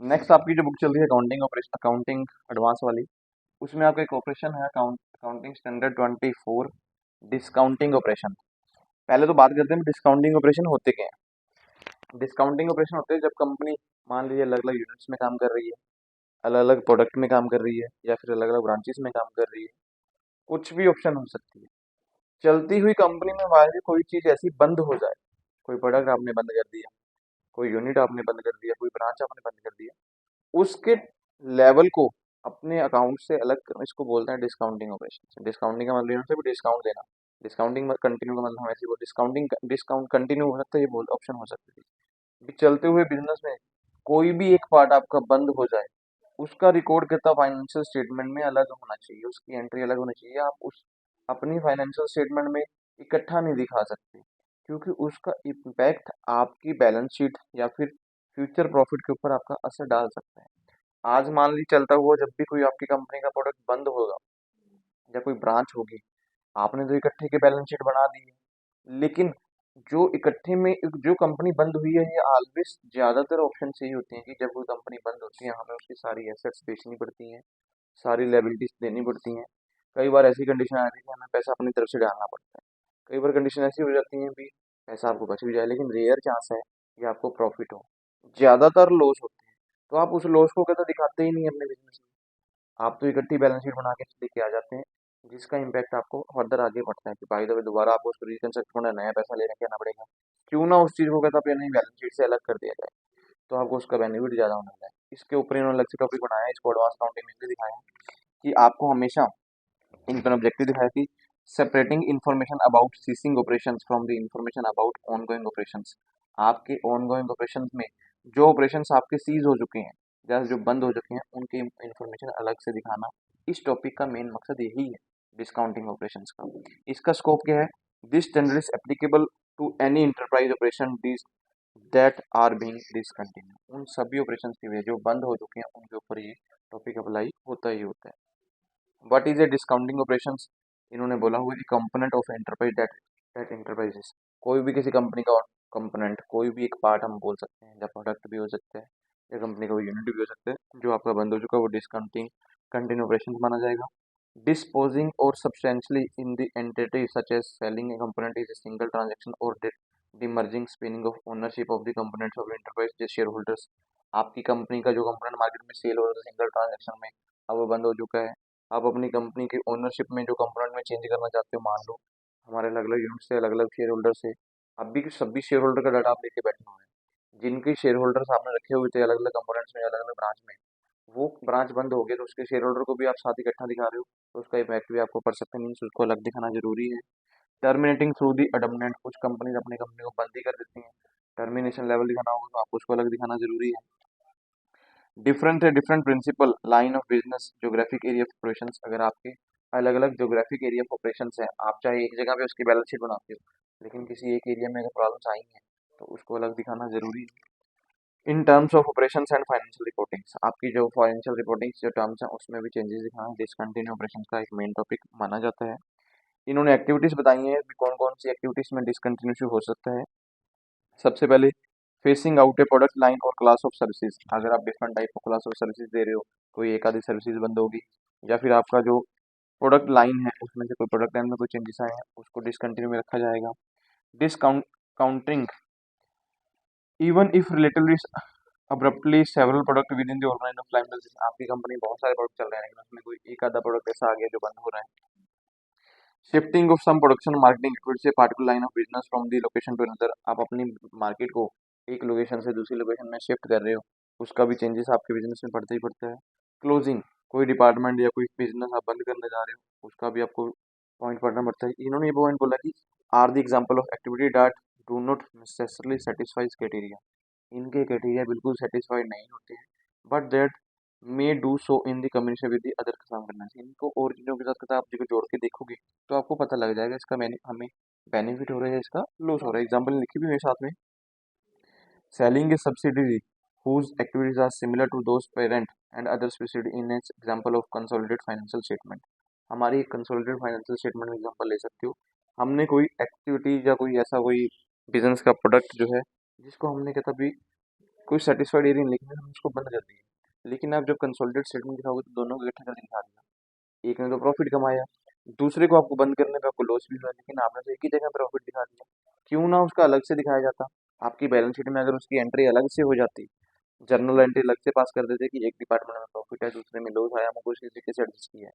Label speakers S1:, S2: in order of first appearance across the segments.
S1: Next आपकी जो book चल रही है अकाउंटिंग ऑपरेशन, अकाउंटिंग एडवांस वाली, उसमें आपका एक ऑपरेशन है अकाउंटिंग स्टैंडर्ड 24, डिस्काउंटिंग ऑपरेशन। पहले तो बात करते हैं डिस्काउंटिंग ऑपरेशन होते क्या है। डिस्काउंटिंग ऑपरेशन होते हैं जब कंपनी मान लीजिए अलग अलग यूनिट्स में काम कर रही है, अलग अलग प्रोडक्ट में काम कर रही है, या फिर अलग अलग ब्रांचेस में काम कर रही है। कुछ भी ऑप्शन हो सकती है। चलती हुई कंपनी में मान लीजिए कोई चीज ऐसी बंद हो जाए, कोई प्रोडक्ट आपने बंद कर दिया, कोई यूनिट आपने बंद कर दिया, कोई ब्रांच आपने बंद कर दिया, उसके लेवल को अपने अकाउंट से अलग करना, इसको बोलते हैं डिस्काउंटिंग ऑपरेशन। डिस्काउंटिंग का मतलब यूनिट से भी डिस्काउंट देना। डिस्काउंटिंग कंटिन्यू का मतलब हम ऐसे बोल, डिस्काउंटिंग डिस्काउंट कंटिन्यू हो सकता है, ये बोल ऑप्शन हो सकती है। भी चलते हुए बिजनेस में कोई भी एक पार्ट आपका बंद हो जाए, उसका रिकॉर्ड कितना फाइनेंशियल स्टेटमेंट में अलग होना चाहिए, उसकी एंट्री अलग होनी चाहिए। आप उस अपनी फाइनेंशियल स्टेटमेंट में इकट्ठा नहीं दिखा सकते, क्योंकि उसका इम्पैक्ट आपकी बैलेंस शीट या फिर फ्यूचर प्रॉफिट के ऊपर आपका असर डाल सकता है। आज मान ली चलता हुआ जब भी कोई आपकी कंपनी का प्रोडक्ट बंद होगा या कोई ब्रांच होगी, आपने तो इकट्ठे के बैलेंस शीट बना दी है, लेकिन जो इकट्ठे में जो कंपनी बंद हुई है, ये ऑलवेज ज्यादातर ऑप्शन यही होते हैं कि जब कोई कंपनी बंद होती है हमें उसकी सारी एसेट्स बेचनी पड़ती हैं, सारी लायबिलिटीज देनी पड़ती हैं। कई बार ऐसी कंडीशन आ रही है कि हमें पैसा अपनी तरफ से डालना पड़ता है। कई बार कंडीशन ऐसी हो जाती है भी पैसा आपको बच भी जाए, लेकिन रेयर चांस है कि आपको प्रॉफिट हो। ज्यादातर लॉस होते हैं, तो आप उस लॉस को कहते दिखाते ही नहीं अपने बिजनेस में। आप तो इकट्ठी बैलेंस शीट बना के लेके आ जाते हैं, जिसका इम्पैक्ट आपको फर्दर आगे बढ़ता है कि भाई दबे दोबारा आपको उसको रिकंस्ट्रक्ट होना, नया पैसा लेने के आना पड़ेगा। क्यों ना उस चीज को कहता अपने नई बैलेंस शीट से अलग कर दिया जाए, तो आपको उसका बेनिफिट ज्यादा होने लगा है। इसके ऊपर इन्होंने अलग से टॉपिक बनाया है, इसको एडवांस अकाउंटिंग में इसलिए दिखाया है कि आपको हमेशा इनका ऑब्जेक्टिव दिखाया कि separating information about ceasing operations from the information about ongoing operations. आपके ऑनगोइंग ऑपरेशंस में जो ऑपरेशंस आपके सीज हो चुके हैं या जो बंद हो चुके हैं, उनकी इन्फॉर्मेशन अलग से दिखाना, इस टॉपिक का मेन मकसद यही है डिस्काउंटिंग ऑपरेशंस का। इसका स्कोप क्या है? This standard is applicable to any enterprise operation this that are being discontinue. उन सभी ऑपरेशंस की वजह जो बंद हो चुके हैं उनके ऊपर ये टॉपिक अप्लाई होता ही होता है। What is a discounting operations? इन्होंने बोला हुआ कि component of enterprise that that enterprises. कोई भी किसी कंपनी का कंपोनेंट, कोई भी एक पार्ट हम बोल सकते हैं, या प्रोडक्ट भी हो सकता है, या कंपनी का यूनिट भी हो सकता है, जो आपका बंद हो चुका है, वो डिस्काउंटिंग कंटिन्यू ऑपरेशन माना जाएगा। Disposing or substantially in the entity such as selling a component is a single transaction or demerging spinning of ownership of the components of enterprise J shareholders। आपकी कंपनी का जो component market में cell हो रहा था single transaction में, अब वो बंद हो चुका है। आप अपनी कंपनी की ओनरशिप में जो कंपोनेंट में चेंज करना चाहते हो, मान लो हमारे अलग अलग यूनिट से अलग अलग शेयर होल्डर से, अभी सभी शेयर होल्डर का डाटा आप लेके बैठे हुए हैं। जिनके शेयर होल्डर्स आपने रखे हुए थे अलग अलग कंपोनेंट्स में, अलग अलग ब्रांच में, वो ब्रांच बंद हो गई, तो उसके शेयर होल्डर को भी आप साथ इकट्ठा दिखा रहे हो, तो उसका इफेक्ट भी आपको पड़ सकता है, मीन्स उसको अलग दिखाना जरूरी है। टर्मिनेटिंग थ्रू दी अडमनेंट, कुछ कंपनीज अपनी कंपनी को बंद ही कर देती हैं, टर्मिनेशन लेवल दिखाना होगा तो आपको उसको अलग दिखाना जरूरी है। डिफरेंट है different principle line of business geographic area of operation. अगर आपके अलग अलग जोग्राफिक एरिया ऑफ ऑपरेशन है, आप चाहे एक जगह पे उसकी बैलेंस शीट बनाते हो, लेकिन किसी एक एरिया में अगर प्रॉब्लम्स आई हैं तो उसको अलग दिखाना जरूरी है। In terms of operations and financial reportings, आपकी जो फाइनेंशियल रिपोर्टिंग्स जो टर्म्स हैं उसमें भी चेंजेस दिखाना डिसकंटिन्यू ऑपरेशंस का एक मेन टॉपिक माना जाता है। इन्होंने एक्टिविटीज बताई हैं कि कौन कौन सी एक्टिविटीज में डिसकंटिन्यूशन हो सकता है। सबसे पहले facing out a product line और क्लास ऑफ सर्विसेज। अगर आप different type of class of services दे रहे हो, कोई एक आधी सर्विसेज बंद होगी, या फिर आपका जो प्रोडक्ट लाइन है उसमें से कोई प्रोडक्ट लाइन में कोई चेंजेस आए हैं, उसको डिसकंटिन्यू में रखा जाएगा। Discount counting even if relatively abruptly several product within the organisation of line. आपकी कंपनी बहुत सारे प्रोडक्ट चल रहे हैं, लेकिन उसमें कोई एक आधा प्रोडक्ट ऐसा आ गया जो बंद हो रहा है। Shifting of some production marketing activity से particular line of business from the location to another. आप अपनी मार्केट को एक लोकेशन से दूसरी लोकेशन में शिफ्ट कर रहे हो, उसका भी चेंजेस आपके बिजनेस में पड़ता ही पड़ता है। क्लोजिंग, कोई डिपार्टमेंट या कोई बिजनेस आप बंद करने जा रहे हो, उसका भी आपको पॉइंट पढ़ना पड़ता है। इन्होंने ये पॉइंट बोला कि are the example of activity that do not necessarily satisfies criteria. इनके क्राइटेरिया बिल्कुल सेटिस्फाइड नहीं होते हैं, but that may do so in the communication with the other काम करना चाहिए। इनको और चीज़ों के साथ आप जी को जोड़ के देखोगे तो आपको पता लग जाएगा इसका हमें बेनिफिट हो रहा है, इसका लॉस हो रहा है। एग्जाम्पल लिखी भी है साथ में। Selling A subsidiary whose activities are similar to those parent and other subsidiary in an example of consolidated financial statement। हमारी कंसोलिडेटेड फाइनेंशियल स्टेटमेंट में एग्जांपल ले सकते हो। हमने कोई एक्टिविटी या कोई ऐसा कोई बिजनेस का प्रोडक्ट जो है, जिसको हमने कहता भी कोई सेटिस्फाइड एरिया नहीं लिखना, हम उसको बंद कर दिए। लेकिन आप जब कंसोलिडेट स्टेटमेंट दिखाओगे तो दोनों को इकट्ठा करके दिखा दिया, एक ने तो प्रॉफिट कमाया, दूसरे को आपको बंद करने पे आपको लॉस भी हुआ, लेकिन आपने तो एक ही जगह प्रॉफिट दिखा दिया। क्यों ना उसका अलग से दिखाया जाता? आपकी बैलेंस शीट में अगर उसकी एंट्री अलग से हो जाती, जर्नल एंट्री अलग से पास कर देते कि एक डिपार्टमेंट में प्रॉफिट है, दूसरे में लॉस आया, हमको इसी तरीके से एडजस्ट किया है,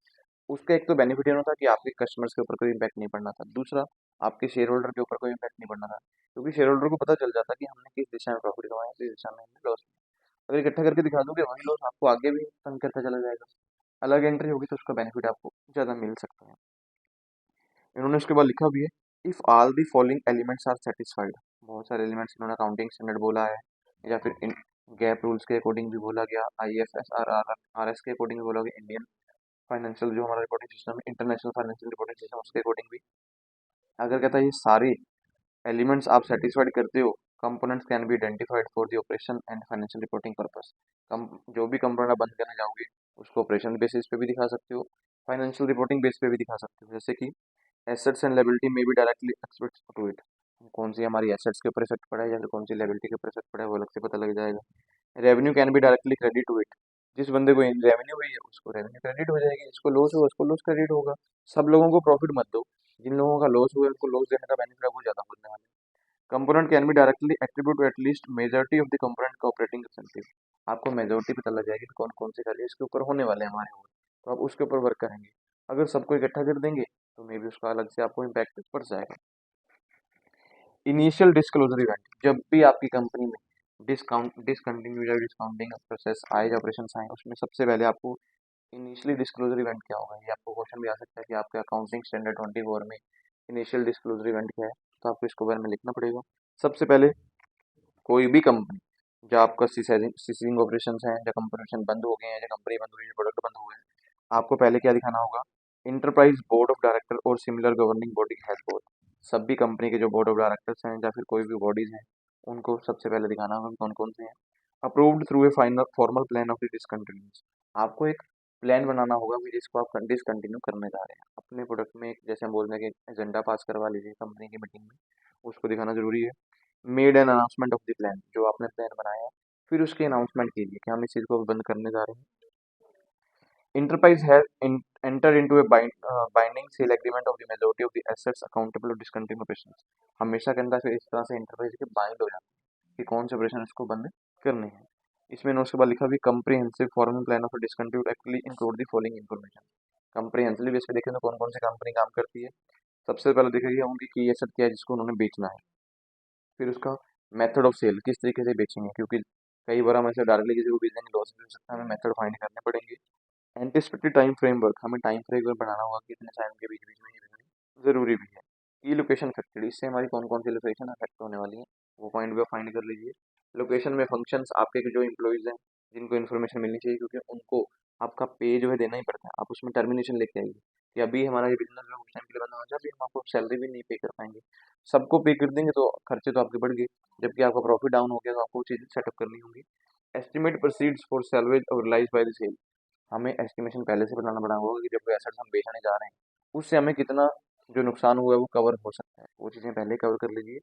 S1: उसका एक तो बेनिफिट ये होता कि आपके कस्टमर्स के ऊपर कोई इम्पैक्ट नहीं पड़ना था, दूसरा आपके शेयर होल्डर के ऊपर कोई इम्पैक्ट नहीं पड़ना था, क्योंकि शेयर होल्डर को पता चल जाता कि हमने किस दिशा में प्रॉफिट कमाया, किस दिशा में हमने लॉस। अगर इकट्ठा करके दिखा दोगे वही लॉस आपको आगे भी तंग करता चला जाएगा। अलग एंट्री होगी तो उसका बेनिफिट आपको ज़्यादा मिल सकता है। इन्होंने उसके बाद लिखा भी है, if all the following elements are satisfied. बहुत सारे एलिमेंट्स इन्होंने अकाउंटिंग स्टैंडर्ड बोला है, या फिर इन गैप रूल्स के अकॉर्डिंग भी बोला गया, IFS आर एस के अकॉर्डिंग भी बोला गया, इंडियन फाइनेंशियल जो हमारा रिपोर्टिंग सिस्टम है, इंटरनेशनल फाइनेंशियल रिपोर्टिंग सिस्टम, उसके अकॉर्डिंग भी अगर कहता है ये सारे एलिमेंट्स आप सेटिस्फाइड करते हो, components can be identified for the operation and financial reporting purpose. कम जो भी कंपोनेंट आप बंद करने जाओगे उसको ऑपरेशन बेसिस पे भी दिखा सकते हो, फाइनेंशियल रिपोर्टिंग बेस पे भी दिखा सकते हो, जैसे कि एसेट्स एंड लायबिलिटी में भी डायरेक्टली एक्सपेक्ट टू इट, कौन सी हमारी एसेट्स के ऊपर इफेक्ट पड़ा है या फिर कौन सी लायबिलिटी के ऊपर इफेक्ट पड़ा है वो अलग से पता लग जाएगा। Revenue can be directly credit to it, जिस बंदे को रेवेन्यू हुई है उसको रेवेन्यू क्रेडिट हो जाएगी, जिसको लॉस हुआ उसको लॉस क्रेडिट होगा। सब लोगों को प्रॉफिट मत दो, जिन लोगों का लॉस हुआ है उनको लॉस देने का बेनिफिट आपको ज़्यादा मिलने वाला है। Component can be directly attribute to at least majority of the component का ऑपरेटिंग इंसेंटिव, आपको मेजॉरिटी पता लग जाएगी कि कौन कौन से कार्य इसके ऊपर होने वाले हैं हमारे ऊपर, तो आप उसके ऊपर वर्क करेंगे। अगर सबको इकट्ठा कर देंगे तो मे बी उसका अलग से आपको इम्पैक्ट पड़ जाएगा। इनिशियल डिस्क्लोजर इवेंट, जब भी आपकी कंपनी में डिसकंटिन्यू या डिस्काउंटिंग प्रोसेस आए या ऑपरेशन आए, उसमें सबसे पहले आपको इनिशियली डिस्क्लोजर इवेंट क्या होगा, ये आपको क्वेश्चन भी आ सकता है कि आपके अकाउंटिंग स्टैंडर्ड 24 में इनिशियल डिस्क्लोजर इवेंट क्या है, तो आपको इसके बारे में लिखना पड़ेगा। सबसे पहले कोई भी कंपनी, जब आपका सीजिंग ऑपरेशन है या कंपनी बंद हो गए हैं या कंपनी बंद हुई है, प्रोडक्ट बंद हो गए हैं, आपको पहले क्या दिखाना होगा, इंटरप्राइज बोर्ड ऑफ डायरेक्टर और similar governing body has both. सभी कंपनी के जो बोर्ड ऑफ डायरेक्टर्स हैं या फिर कोई भी बॉडीज हैं उनको सबसे पहले दिखाना होगा कि कौन कौन से हैं। Approved through A final formal plan of the discontinuous, आपको एक प्लान बनाना होगा कि जिसको आप डिसकंटिन्यू करने जा रहे हैं अपने प्रोडक्ट में, जैसे हम बोलते हैं कि एजेंडा पास करवा लीजिए कंपनी की मीटिंग में, उसको दिखाना जरूरी है। Made an announcement of the plan, जो आपने प्लान बनाया है फिर उसके अनाउंसमेंट कीजिए कि हम इस चीज़ को बंद करने जा रहे हैं। Enterprise has entered into a binding sale agreement of the majority of the assets accountable to discontinued operations। हमेशा के अंदर फिर इस तरह से इंटरप्राइज के बाइंड हो जाते हैं कि कौन से ऑपरेशन इसको बंद करने हैं। इसमें उसके बाद लिखा भी comprehensive formal plan of discontinued actually include the following information. Comprehensively base पे देखें तो कौन कौन सी कंपनी काम करती है। सबसे पहले देखेंगे उनकी की एसेट क्या है जिसको उन्होंने बेचना है, फिर उसका मेथड ऑफ सेल किस तरीके से बेचेंगे, क्योंकि कई बार हम ऐसे डायरेक्टली किसी को बेच देंगे लॉस भी हो सकता है, हमें मेथड फाइंड करने पड़ेंगे। एंटिसिपेटेड टाइम फ्रेमवर्क, हमें टाइम फ्रेमवर्क बनाना होगा कि इतने टाइम के बीच बीच में ये बिजनेस जरूरी भी है। की लोकेशन फैक्टर, इससे हमारी कौन कौन सी लोकेशन अफेक्ट होने वाली है वो पॉइंट भी फाइंड कर लीजिए। लोकेशन में फंक्शंस, आपके जो एम्प्लॉयज़ हैं जिनको इन्फॉर्मेशन मिलनी चाहिए, क्योंकि उनको आपका पे जो है देना ही पड़ता है, आप उसमें टर्मिनेशन लेके आइए कि अभी हमारा ये बिजनेस जो उस टाइम के लिए बंद हो जाए, अभी हम आपको सैलरी भी नहीं पे कर पाएंगे। सबको पे कर देंगे तो खर्चे तो आपके बढ़ गए, जबकि आपका प्रॉफिट डाउन हो गया तो आपको चीज़ें सेटअप करनी होंगी। एस्टिमेट प्रोसीड्स फॉर सैलवेज और रिलाइज बाय द सेल, हमें एस्टिमेशन पहले से बनाना पड़ा होगा कि जब वो एसेट्स हम बेचने जा रहे हैं उससे हमें कितना जो नुकसान हुआ है वो कवर हो सकता है, वो चीज़ें पहले कवर कर लीजिए।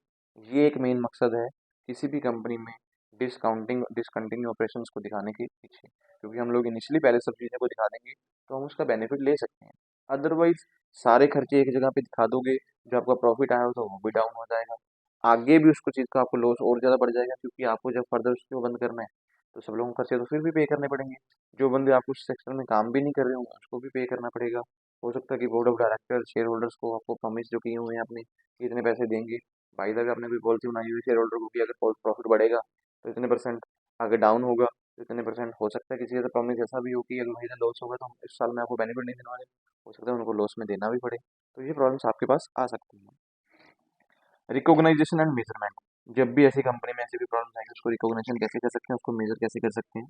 S1: ये एक मेन मकसद है किसी भी कंपनी में डिसकंटिन्यू ऑपरेशंस को दिखाने के पीछे, क्योंकि हम लोग इनिशियली पहले सब चीज़ों को दिखा देंगे तो हम उसका बेनिफिट ले सकते हैं। अदरवाइज सारे खर्चे एक जगह पे दिखा दोगे, जो आपका प्रॉफिट आया हो तो वो भी डाउन हो जाएगा, आगे भी उसको चीज़ का आपको लॉस और ज़्यादा बढ़ जाएगा, क्योंकि आपको जब फर्दर उसको बंद करना है तो सब लोगों को खर्चे तो फिर भी पे करने पड़ेंगे। जो बंदे आप उस सेक्टर में काम भी नहीं कर रहे होंगे उसको भी पे करना पड़ेगा। हो सकता है कि board of director share holders को आपको प्रॉमिस जो किए हुए हैं आपने कि इतने पैसे देंगे, बाई द वे आपने कोई पॉलिसी बनाई हुई शेयर होल्डर को कि अगर प्रॉफिट बढ़ेगा तो इतने परसेंट, अगर डाउन होगा तो इतने परसेंट। हो सकता है किसी का प्रॉमिस ऐसा भी हो कि अगर महीने लॉस होगा तो हम इस साल में आपको बेनिफिट नहीं देने वाले, हो सकता है उनको लॉस में देना भी पड़े, तो ये प्रॉब्लम्स आपके पास आ सकती हैं। रिकॉग्नाइजेशन एंड मेजरमेंट, जब भी ऐसी कंपनी में ऐसी भी प्रॉब्लम आएगी उसको रिकॉग्निशन कैसे कर सकते हैं, उसको मेजर कैसे कर सकते हैं।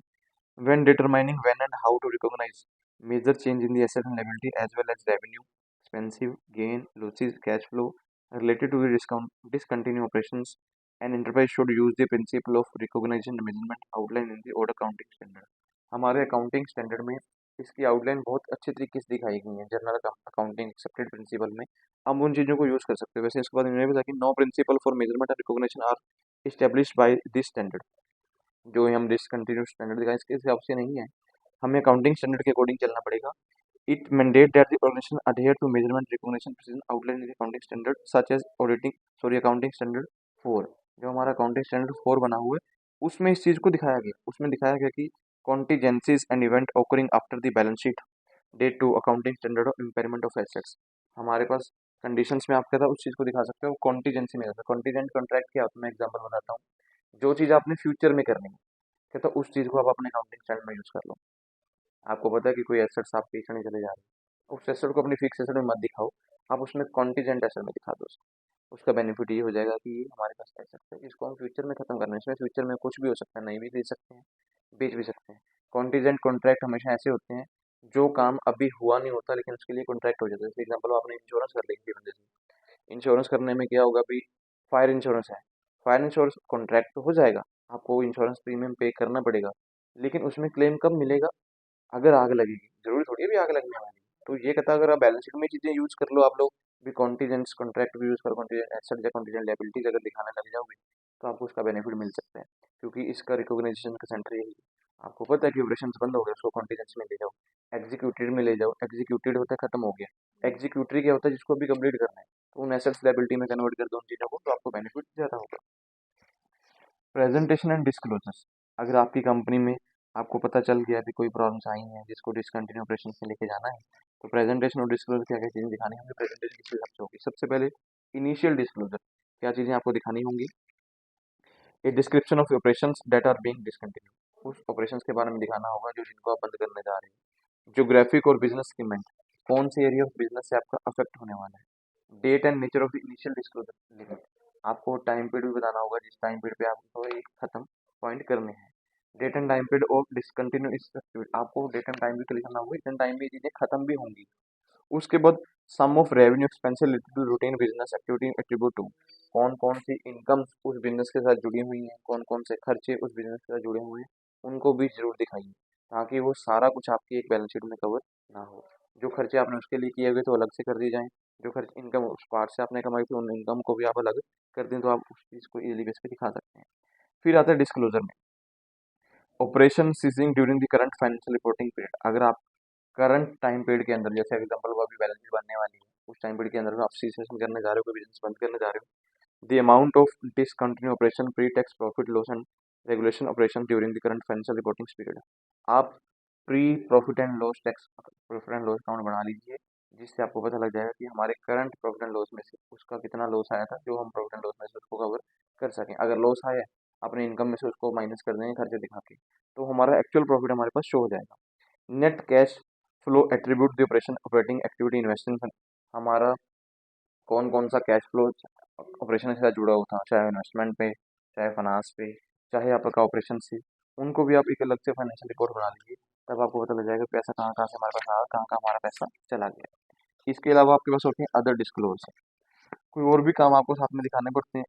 S1: When determining when and how to recognize major change in the asset and liability as well as revenue, expensive, gain, losses, cash flow related to the discontinued operations, an enterprise should use the principle of recognition and measurement outlined in the old accounting standard। हमारे accounting standard में इसकी outline बहुत अच्छे तरीके से दिखाई गई है, जनरल अकाउंटिंग एक्सेप्टेड प्रिंसिपल में हम उन चीज़ों को यूज़ कर सकते हैं। वैसे इसके बाद इन्होंने भी था कि no principle for measurement and recognition are established by this standard, जो हम डिसकंटिन्यूड स्टैंडर्ड दिखाएं इसके हिसाब से नहीं है, हमें अकाउंटिंग स्टैंडर्ड के अकॉर्डिंग चलना पड़ेगा। It mandate that the organisation adhere to measurement recognition precision outline in accounting standard such as auditing sorry accounting standard 4। जो हमारा अकाउंटिंग स्टैंडर्ड 4 बना हुआ है उसमें इस चीज़ को दिखाया गया, उसमें दिखाया गया कि contingencies and event occurring after the balance sheet date to accounting standard of impairment of assets. हमारे पास कंडीशंस में आप कहता उस चीज़ को दिखा सकते हो कॉन्टीजेंसी में। कॉन्टीजेंट कॉन्ट्रैक्ट क्या होता है, मैं एग्जांपल बताता हूँ। जो चीज़ आपने फ्यूचर में करनी है कहता उस चीज़ को आप अपने अकाउंटिंग स्टैंडर्ड में यूज़ कर लो। आपको पता है कि कोई एसेट्स आप बेचने चले जा रहे हो, उस एसेट को अपनी फिक्स एसेट में मत दिखाओ, आप उसमें कॉन्टीजेंट एसेट में दिखा दो उसको। उसका बेनिफिट ये हो जाएगा कि ये हमारे पास एसेट है, इसको हम फ्यूचर में खत्म करना है, इसमें फ्यूचर में कुछ भी हो सकता है, नहीं भी दे सकते हैं, बेच भी सकते हैं। कॉन्टीजेंट कॉन्ट्रैक्ट हमेशा ऐसे होते हैं जो काम अभी हुआ नहीं होता लेकिन उसके लिए कॉन्ट्रैक्ट हो जाता है। जैसे एग्जाम्पल आपने इंश्योरेंस कर ली किसी बंदे से, इंश्योरेंस करने में क्या होगा, अभी फायर इंश्योरेंस है, फायर इंश्योरेंस कॉन्ट्रैक्ट तो हो जाएगा, आपको इंश्योरेंस प्रीमियम पे करना पड़ेगा, लेकिन उसमें क्लेम कब मिलेगा, अगर आग लगेगी। जरूरी थोड़ी है भी आग लगने वाली है। तो ये कहता है अगर आप बैलेंस शीट में चीजें यूज कर लो, आप लोग भी कॉन्टीजेंट्स कॉन्ट्रैक्ट भी यूज करो, कॉन्टीजेंट एसेट या कॉन्टीजेंट लायबिलिटीज अगर दिखाने लग जाओगे तो आपको उसका बेनिफिट मिल सकता है, क्योंकि इसका रिकॉग्नाइजेशन का सेंटर यही है। आपको पता है कि ऑपरेशन बंद हो गया, उसको कॉन्टीजेंट्स में ले जाओ, एग्जीक्यूटेड में ले जाओ, एग्जीक्यूटेड होता है खत्म हो गया, एग्जीक्यूटरी क्या होता है जिसको अभी कंप्लीट करना है, तो उन एसेट्स लायबिलिटी में कन्वर्ट कर दो उन चीजों को, तो आपको बेनिफिट ज्यादा होगा। Presentation and disclosures. अगर आपकी कंपनी में आपको पता चल गया कि कोई प्रॉब्लम्स आई हैं जिसको डिसकंटिन्यू ऑपरेशन में लेके जाना है, तो प्रेजेंटेशन और डिस्क्लोजर क्या क्या चीज़ें दिखानी होंगी, प्रेजेंटेशन किस हिसाब से होगी। सबसे पहले इनिशियल डिस्क्लोजर, क्या चीज़ें आपको दिखानी होंगी, a description of operations that are being discontinue, उस ऑपरेशंस के बारे में दिखाना होगा जो जिनको आप बंद करने जा रहे हैं। ज्योग्राफिक और बिजनेस सेगमेंट, कौन से एरिया ऑफ बिजनेस से आपका अफेक्ट होने वाला है। Date and nature of the initial disclosure limit, आपको टाइम पीरियड भी बताना होगा जिस टाइम पीरियड पे आपको एक खत्म पॉइंट करने हैं। Date and time period of discontinue activity, आपको डेट एंड टाइम भी लिखना होगा, इतने टाइम में ये चीजें खत्म भी होंगी। उसके बाद some of revenue expenses related to routine business activity attribute to, कौन कौन सी इनकम उस बिजनेस के साथ जुड़ी हुई हैं, कौन कौन से खर्चे उस बिजनेस के साथ जुड़े हुए हैं, उनको भी जरूर दिखाइए, ताकि वो सारा कुछ आपकी एक बैलेंस शीट में कवर ना हो। जो खर्चे आपने उसके लिए किए हुए तो अलग से कर दिए जाएं, जो खर्च इनकम उस पार्ट से आपने कमाई थी उन इनकम को भी आप अलग कर दें, तो आप उस चीज़ को इजीली बेस पे दिखा सकते हैं। फिर आता है डिस्क्लोजर में, operation ceasing during the current financial reporting period. अगर आप करंट टाइम पीरियड के अंदर, जैसे एग्जांपल वो अभी बैलेंस शीट बनने वाली है, उस टाइम पीरियड के अंदर आप सीसेशन करने जा रहे हो, कोई बिजनेस बंद करने जा रहे हो, the amount of discontinue operation pre tax profit loss and regulation operation during the current financial reporting period, आप pre profit and loss tax profit and loss account बना लीजिए, जिससे आपको पता लग जाएगा कि हमारे करंट प्रॉफिट एंड लॉस में से उसका कितना लॉस आया था, जो हम प्रॉफिट एंड लॉस में से उसको कवर कर सकें। अगर लॉस आया है, अपने इनकम में से उसको माइनस कर देंगे खर्चे दिखा के, तो हमारा एक्चुअल प्रॉफिट हमारे पास शो हो जाएगा। Net cash flow attribute the operation operating activity investment, हमारा कौन कौन सा कैश फ्लो ऑपरेशन के साथ जुड़ा हुआ था, चाहे इन्वेस्टमेंट पे, चाहे फाइनेंस पे, चाहे आपका ऑपरेशन से, उनको भी आप एक अलग से फाइनेंशियल रिपोर्ट बना लीजिए, तब आपको पता लग जाएगा पैसा कहाँ कहाँ से हमारे पास आया, कहाँ कहाँ हमारा पैसा चला गया। इसके अलावा आपके पास होते हैं अदर डिस्क्लोज, कोई और भी काम आपको साथ में दिखाने पड़ते हैं,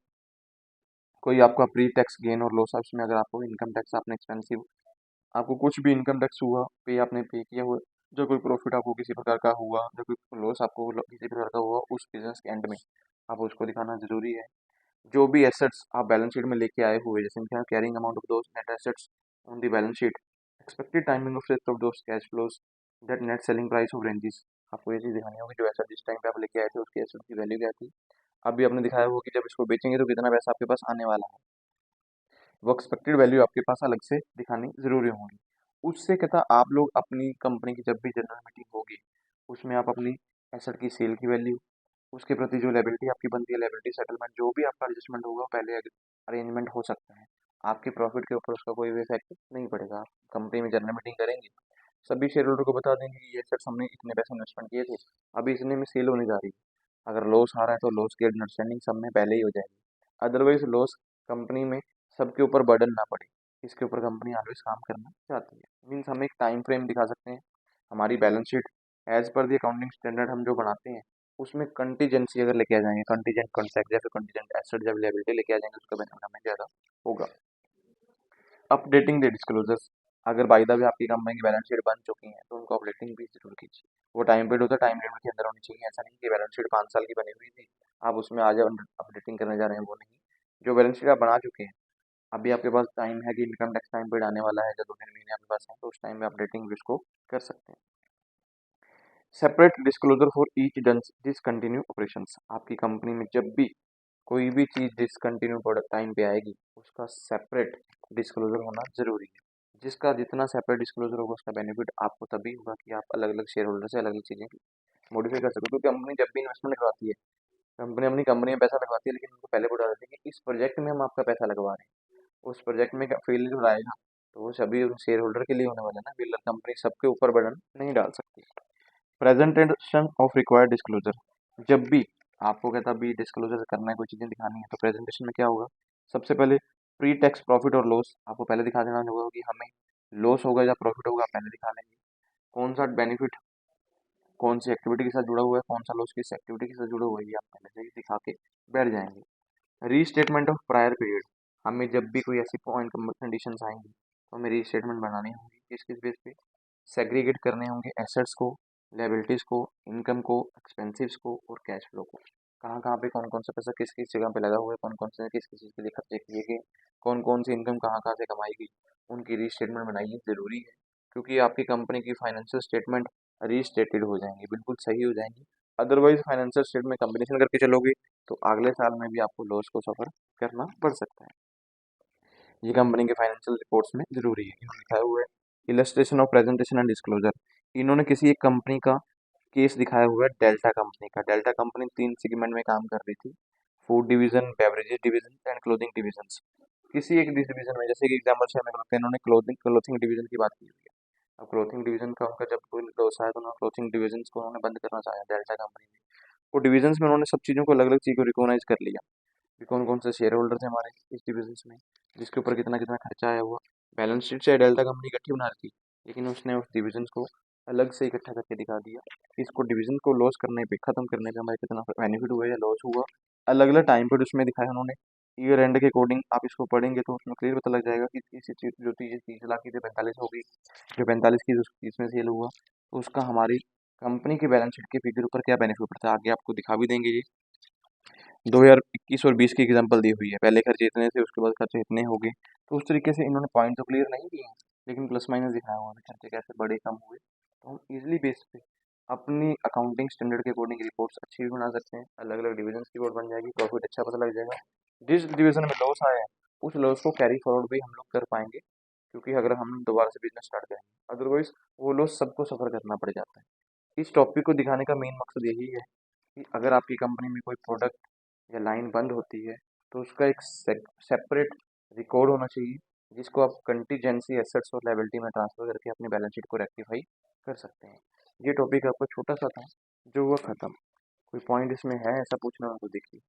S1: कोई आपका प्री टैक्स गेन और लॉस है, उसमें अगर आपको इनकम टैक्स आपने एक्सपेंसिव, आपको कुछ भी इनकम टैक्स हुआ पे आपने पे किया हुआ, जो कोई प्रॉफिट आपको किसी प्रकार का हुआ, जो कोई लॉस आपको किसी प्रकार का हुआ, उस बिजनेस के एंड में आप उसको दिखाना जरूरी है। जो भी एसेट्स आप बैलेंस शीट में लेके आए हुए, जैसे क्या carrying amount of those net assets on the balance sheet, expected timing of set of those cash flows, that net selling price of ranges, आपको ये चीज़ दिखानी होगी, जो एसेट जिस टाइम पे आप लेके आए थे उसकी एसेट की वैल्यू क्या थी, अभी आपने दिखाया होगा कि जब इसको बेचेंगे तो कितना पैसा आपके पास आने वाला है, वो एक्सपेक्टेड वैल्यू आपके पास अलग से दिखानी जरूरी होगी। उससे कहता आप लोग अपनी कंपनी की जब भी जनरल मीटिंग होगी उसमें आप अपनी एसेट की सेल की वैल्यू, उसके प्रति जो लायबिलिटी आपकी बनती है, लायबिलिटी सेटलमेंट, जो भी आपका एडजस्टमेंट होगा पहले अरेंजमेंट हो सकता है, आपके प्रॉफिट के ऊपर उसका कोई भी इफेक्ट नहीं पड़ेगा। आप कंपनी में जनरल मीटिंग करेंगे, सभी शेयर होल्डर को बता देंगे कि ये एसेट्स हमने इतने पैसे इन्वेस्टमेंट किए थे, अभी इतने में सेल होने जा रही है, अगर लॉस आ रहा है तो लॉस की अंडरस्टैंडिंग सब में पहले ही हो जाएगी, अदरवाइज लॉस कंपनी में सबके ऊपर बर्डन ना पड़े, इसके ऊपर कंपनी ऑलवेज काम करना चाहती है। मीन्स हम एक टाइम फ्रेम दिखा सकते हैं, हमारी balance sheet as per the accounting standard हम जो बनाते हैं उसमें कंटीजेंसी अगर लेके आ जाएंगे, कंटीजेंट कॉन्ट्रैक्ट या फिर कंटीजेंट एसेट जब लायबिलिटी लेके आ जाएंगे, उसका बेनिफिट हमें ज़्यादा होगा। अपडेटिंग द डिस्क्लोजर्स, अगर बाय द वे आपकी कंपनी की बैलेंस शीट बन चुकी है तो उनको अपडेटिंग भी जरूर कीजिए। वो टाइम पीरियड होता है, टाइम लिमिट के अंदर होनी चाहिए, ऐसा नहीं कि बैलेंस शीट 5 साल की बनी हुई थी आप उसमें आज अपडेटिंग करने जा रहे हैं, वो नहीं। जो बैलेंस शीट आप बना चुके हैं अभी आपके पास टाइम है कि इनकम टैक्स टाइम पीरियड आने वाला है, जब 2-3 महीने आपके पास है, तो उस टाइम में आप अपडेटिंग इसको कर सकते हैं। Separate disclosure for each discontinue operations. आपकी कंपनी में जब भी कोई भी चीज़ डिसकंटिन्यू प्रोडक्ट टाइम पे आएगी, उसका सेपरेट डिस्क्लोजर होना जरूरी है। जिसका जितना सेपरेट डिस्क्लोजर होगा, उसका बेनिफिट आपको तभी होगा कि आप अलग अलग शेयर होल्डर से अलग अलग चीज़ें मॉडिफाई कर सकते हो। क्योंकि कंपनी जब भी इन्वेस्टमेंट करवाती है, कंपनी अपनी कंपनी में पैसा लगवाती है, लेकिन उनको पहले बता देती है कि इस प्रोजेक्ट में हम आपका पैसा लगवा रहे हैं। उस प्रोजेक्ट में फेलियर आएगा तो वो सभी शेयर होल्डर के लिए होने वाला है ना, बिल्डर कंपनी सबके ऊपर बर्डन नहीं डाल सकती। Presentation of required disclosure. जब भी आपको कहता भी डिस्क्लोजर करना है, कोई चीज़ें दिखानी है, तो प्रेजेंटेशन में क्या होगा, सबसे पहले प्री टैक्स प्रॉफिट और लॉस आपको पहले दिखा देना होगा कि हमें लॉस होगा या प्रॉफिट होगा, पहले दिखा लेंगे। कौन सा बेनिफिट कौन सी एक्टिविटी के साथ जुड़ा हुआ है, कौन सा लॉस किस एक्टिविटी के साथ जुड़ा हुआ है, ये आप पहले से ही दिखा के बैठ जाएंगे। Restatement of prior period. हमें जब भी कोई ऐसी पॉइंट कंडीशन आएंगी, तो हमें रीस्टेटमेंट बनानी होगी। किस किस बेस पे सेग्रीगेट करने होंगे, एसेट्स को, लायबिलिटीज़ को, इनकम को, एक्सपेंसिव्स को और कैश फ्लो को। कहाँ कहाँ पे कौन कौन सा पैसा किस किस जगह पे लगा हुआ है, कौन कौन से किस किस चीज़ के लिए खर्चे किए गए, कौन कौन सी इनकम कहाँ कहाँ से कमाई गई, उनकी रीस्टेटमेंट बनाइए ज़रूरी है। क्योंकि आपकी कंपनी की फाइनेंशियल स्टेटमेंट रीस्टेटेड हो जाएंगी, बिल्कुल सही हो जाएंगी। अदरवाइज फाइनेंशियल स्टेटमेंट कम्बिनेशन करके चलोगे, तो अगले साल में भी आपको लॉस को सफ़र करना पड़ सकता है। ये कंपनी के फाइनेंशियल रिपोर्ट्स में जरूरी है। यहाँ लिखा हुआ है illustration of presentation and disclosure. इन्होंने किसी एक कंपनी का केस दिखाया हुआ है, डेल्टा कंपनी का। डेल्टा कंपनी 3 सेगमेंट में काम कर रही थी, food division, beverages division and clothing division. किसी एक डिवीजन में, जैसे कि एग्जाम्पल से हमें लगता है इन्होंने क्लोथिंग क्लोथिंग डिवीजन की बात की हुई है। अब क्लोथिंग डिवीजन का उनका जब कोई लॉस आया, तो उन्होंने क्लोथिंग डिवीजन को उन्होंने बंद करना चाहा डेल्टा कंपनी ने। वो डिवीजन में उन्होंने सब चीज़ों को अलग अलग चीज़ को रिकॉग्नाइज कर लिया कि कौन कौन से शेयर होल्डर थे हमारे इस डिविजन में, जिसके ऊपर कितना कितना खर्चा आया हुआ। बैलेंस शीट से डेल्टा कंपनी इकट्ठी बना रही थी, लेकिन उसने उस डिविजन को अलग से इकट्ठा करके दिखा दिया कि इसको डिवीजन को लॉस करने पे, खत्म करने पे हमारे कितना बेनिफिट हुआ या लॉस हुआ। अलग अलग टाइम पर उसमें दिखाया उन्होंने। ईयर एंड के अकॉर्डिंग आप इसको पढ़ेंगे तो उसमें क्लियर पता लग जाएगा कि इस चीज जो चीज़ 30 लाख की थी 45 हो गई, जो 45 की इसमें सेल हुआ, तो उसका हमारी कंपनी के बैलेंस शीट के फिगर ऊपर क्या बेनिफिट पड़ता है, आगे आपको दिखा भी देंगे। ये 2021 और 20 की एग्जांपल दी हुई है, पहले खर्चे इतने थे, उसके बाद खर्चे इतने हो गए। तो उस तरीके से इन्होंने पॉइंट तो क्लियर नहीं दिए हैं, लेकिन प्लस माइनस दिखाया हुआ है खर्चे कैसे बढ़े कम हुए। तो हम इजिली बेस पे अपनी अकाउंटिंग स्टैंडर्ड के अकॉर्डिंग रिपोर्ट्स अच्छी भी बना सकते हैं। अलग अलग डिविजन की रिपोर्ट बन जाएगी, प्रॉफिट अच्छा पता लग जाएगा। जिस डिवीजन में लॉस आया है, उस लॉस को कैरी फॉरवर्ड भी हम लोग कर पाएंगे, क्योंकि अगर हम दोबारा से बिजनेस स्टार्ट करेंगे, अदरवाइज वो लॉस सबको सफर करना पड़ जाता है। इस टॉपिक को दिखाने का मेन मकसद यही है कि अगर आपकी कंपनी में कोई प्रोडक्ट या लाइन बंद होती है, तो उसका एक सेपरेट रिकॉर्ड होना चाहिए, जिसको आप कंटीजेंसी एसेट्स और लायबिलिटी में ट्रांसफर करके अपनी बैलेंस शीट को रेक्टिफाई कर सकते हैं। ये टॉपिक आपका छोटा सा था, जो हुआ ख़त्म। कोई पॉइंट इसमें है ऐसा पूछना हो तो देखिए।